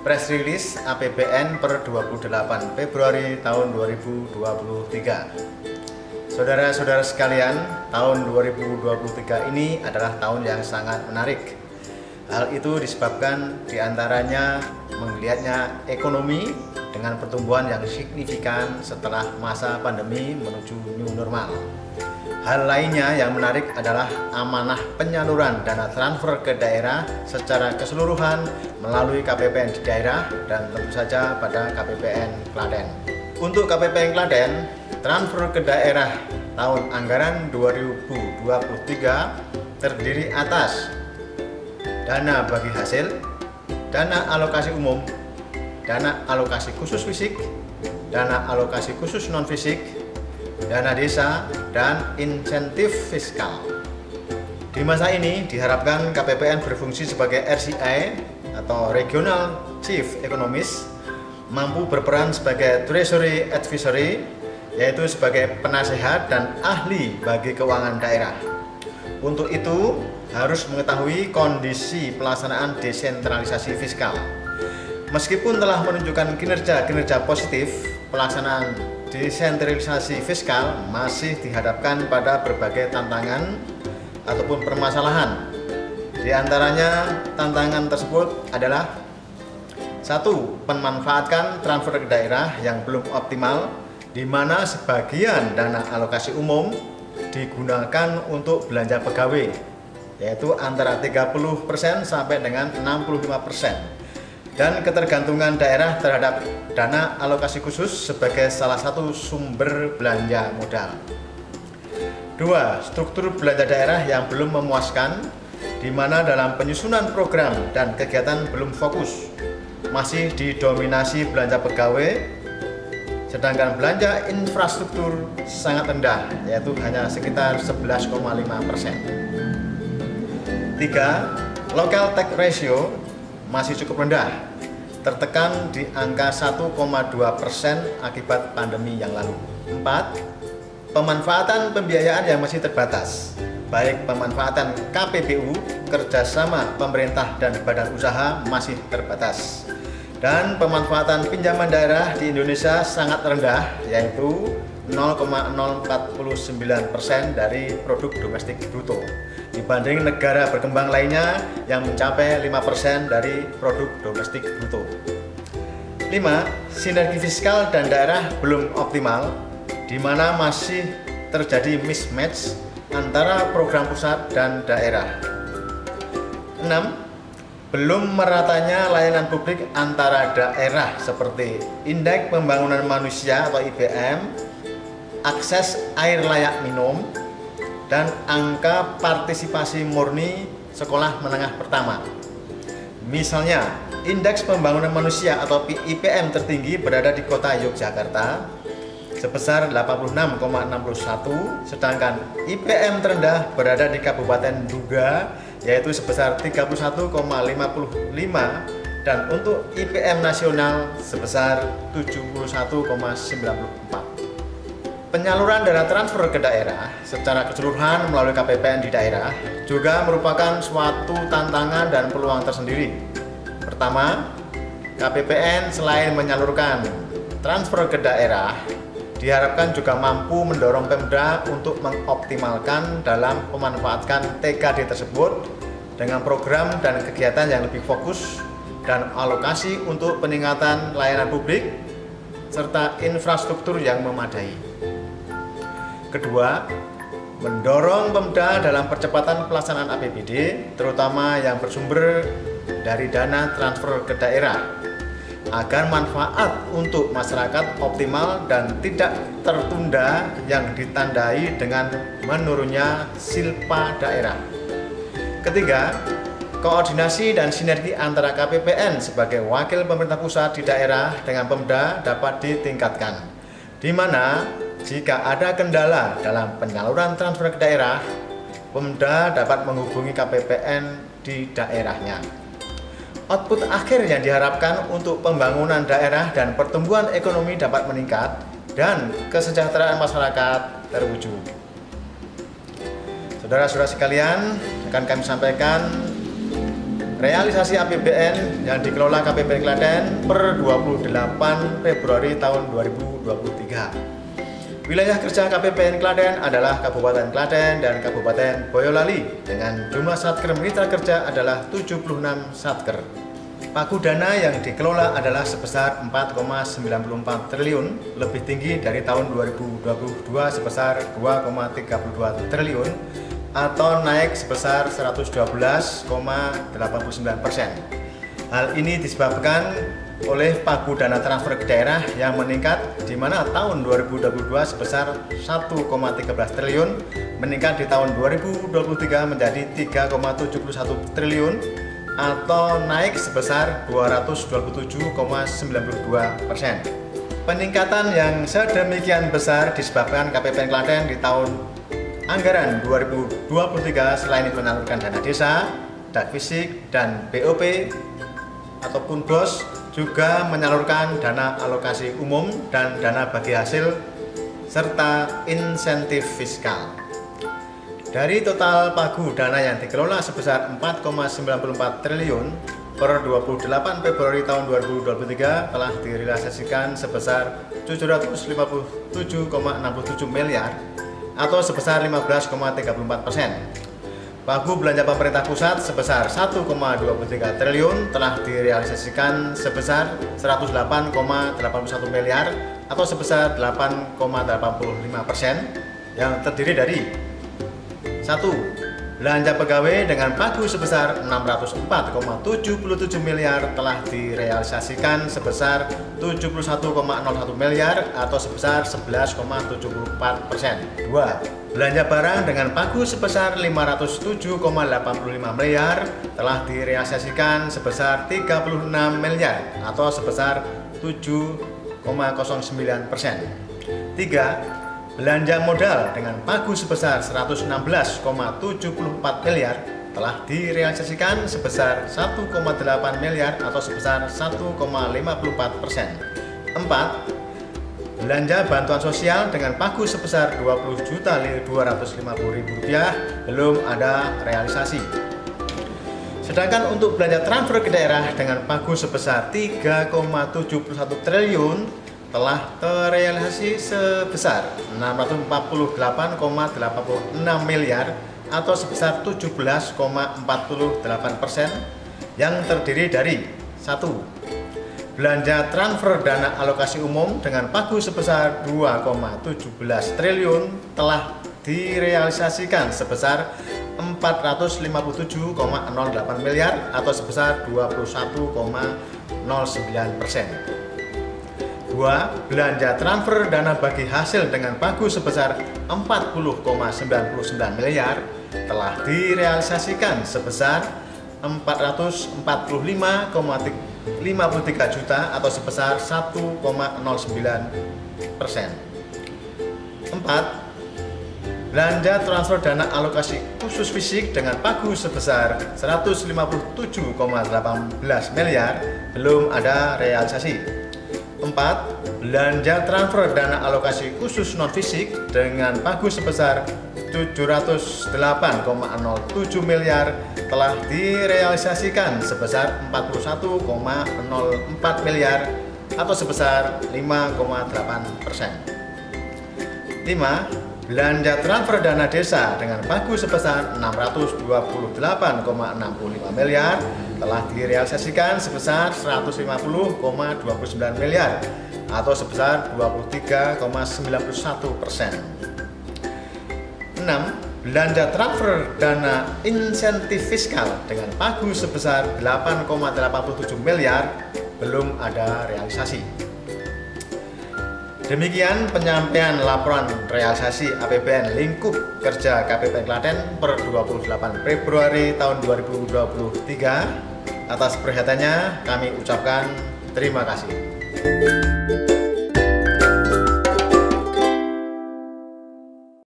Press Release APBN per 28 Februari tahun 2023. Saudara-saudara sekalian, tahun 2023 ini adalah tahun yang sangat menarik. Hal itu disebabkan diantaranya menggeliatnya ekonomi dengan pertumbuhan yang signifikan setelah masa pandemi menuju new normal. Hal lainnya yang menarik adalah amanah penyaluran dana transfer ke daerah secara keseluruhan melalui KPPN di daerah dan tentu saja pada KPPN Klaten. Untuk KPPN Klaten, transfer ke daerah tahun anggaran 2023 terdiri atas dana bagi hasil, dana alokasi umum, dana alokasi khusus fisik, dana alokasi khusus non-fisik, dana desa, dan insentif fiskal. Di masa ini diharapkan KPPN berfungsi sebagai RCI atau Regional Chief Economist, mampu berperan sebagai Treasury Advisory, yaitu sebagai penasehat dan ahli bagi keuangan daerah. Untuk itu harus mengetahui kondisi pelaksanaan desentralisasi fiskal. Meskipun telah menunjukkan kinerja positif, pelaksanaan desentralisasi fiskal masih dihadapkan pada berbagai tantangan ataupun permasalahan. Di antaranya tantangan tersebut adalah: 1. Memanfaatkan transfer ke daerah yang belum optimal, di mana sebagian dana alokasi umum digunakan untuk belanja pegawai, yaitu antara 30% sampai dengan 65%. Dan ketergantungan daerah terhadap dana alokasi khusus sebagai salah satu sumber belanja modal. 2. Struktur belanja daerah yang belum memuaskan, di mana dalam penyusunan program dan kegiatan belum fokus, masih didominasi belanja pegawai, sedangkan belanja infrastruktur sangat rendah, yaitu hanya sekitar 11,5%. 3. Local tax ratio masih cukup rendah, tertekan di angka 1,2% akibat pandemi yang lalu. 4. Pemanfaatan pembiayaan yang masih terbatas, baik pemanfaatan KPBU, kerjasama pemerintah dan badan usaha masih terbatas, dan pemanfaatan pinjaman daerah di Indonesia sangat rendah, yaitu 0,049% dari produk domestik bruto dibanding negara berkembang lainnya yang mencapai 5% dari produk domestik bruto. 5. Sinergi fiskal dan daerah belum optimal, di mana masih terjadi mismatch antara program pusat dan daerah. 6. Belum meratanya layanan publik antara daerah seperti Indeks Pembangunan Manusia atau IPM, akses air layak minum, dan angka partisipasi murni sekolah menengah pertama. Misalnya, Indeks Pembangunan Manusia atau IPM tertinggi berada di kota Yogyakarta sebesar 86,61, sedangkan IPM terendah berada di Kabupaten Duga yaitu sebesar 31,55, dan untuk IPM nasional sebesar 71,94. Penyaluran dana transfer ke daerah secara keseluruhan melalui KPPN di daerah juga merupakan suatu tantangan dan peluang tersendiri. Pertama, KPPN selain menyalurkan transfer ke daerah, diharapkan juga mampu mendorong Pemda untuk mengoptimalkan dalam memanfaatkan TKD tersebut dengan program dan kegiatan yang lebih fokus dan alokasi untuk peningkatan layanan publik serta infrastruktur yang memadai. Kedua, mendorong Pemda dalam percepatan pelaksanaan APBD, terutama yang bersumber dari dana transfer ke daerah, agar manfaat untuk masyarakat optimal dan tidak tertunda yang ditandai dengan menurunnya silpa daerah. Ketiga, koordinasi dan sinergi antara KPPN sebagai wakil pemerintah pusat di daerah dengan Pemda dapat ditingkatkan, di mana jika ada kendala dalam penyaluran transfer ke daerah, Pemda dapat menghubungi KPPN di daerahnya. Output akhir yang diharapkan untuk pembangunan daerah dan pertumbuhan ekonomi dapat meningkat dan kesejahteraan masyarakat terwujud. Saudara-saudara sekalian, akan kami sampaikan realisasi APBN yang dikelola KPPN Klaten per 28 Februari tahun 2023. Wilayah kerja KPPN Klaten adalah Kabupaten Klaten dan Kabupaten Boyolali dengan jumlah satker mitra kerja adalah 76 satker. Pagu dana yang dikelola adalah sebesar 4,94 triliun, lebih tinggi dari tahun 2022 sebesar 2,32 triliun atau naik sebesar 112,89%. Hal ini disebabkan oleh pagu dana transfer ke daerah yang meningkat, di mana tahun 2022 sebesar 1,13 triliun, meningkat di tahun 2023 menjadi 3,71 triliun atau naik sebesar 227,92%. Peningkatan yang sedemikian besar disebabkan KPPN Klaten di tahun anggaran 2023 selain menyalurkan dana desa, dak fisik, dan BOP ataupun BOS, juga menyalurkan dana alokasi umum dan dana bagi hasil serta insentif fiskal. Dari total pagu dana yang dikelola sebesar 4,94 triliun per 28 Februari tahun 2023 telah direalisasikan sebesar 757,67 miliar atau sebesar 15,34%. Pagu belanja pemerintah pusat sebesar 1,23 triliun telah direalisasikan sebesar 108,81 miliar atau sebesar 8,85%, yang terdiri dari 1. Belanja pegawai dengan pagu sebesar 604,77 miliar telah direalisasikan sebesar 71,01 miliar atau sebesar 11,74%. 2. Belanja barang dengan pagu sebesar 507,85 miliar telah direalisasikan sebesar 36 miliar atau sebesar 7,09%. 3. Belanja modal dengan pagu sebesar 116,74 miliar telah direalisasikan sebesar 1,8 miliar atau sebesar 1,54%. 4. Belanja bantuan sosial dengan pagu sebesar Rp20.250.000 belum ada realisasi. Sedangkan untuk belanja transfer ke daerah dengan pagu sebesar 3,71 triliun telah terrealisasi sebesar 648,86 miliar atau sebesar 17,48%, yang terdiri dari 1. Belanja transfer dana alokasi umum dengan pagu sebesar 2,17 triliun telah direalisasikan sebesar 457,08 miliar atau sebesar 21,09%. 2. Belanja transfer dana bagi hasil dengan pagu sebesar 40,99 miliar telah direalisasikan sebesar 445,53 juta atau sebesar 1,09%. 4. Belanja transfer dana alokasi khusus fisik dengan pagu sebesar 157,18 miliar belum ada realisasi. 4. Belanja transfer dana alokasi khusus non-fisik dengan pagu sebesar 708,07 miliar telah direalisasikan sebesar 41,04 miliar atau sebesar 5,8%. 5. Belanja transfer dana desa dengan pagu sebesar 628,65 miliar telah direalisasikan sebesar 150,29 miliar atau sebesar 23,91%. 6. Belanja transfer dana insentif fiskal dengan pagu sebesar 8,87 miliar belum ada realisasi. Demikian penyampaian laporan realisasi APBN lingkup kerja KPPN Klaten per 28 Februari tahun 2023. Atas perhatiannya kami ucapkan terima kasih.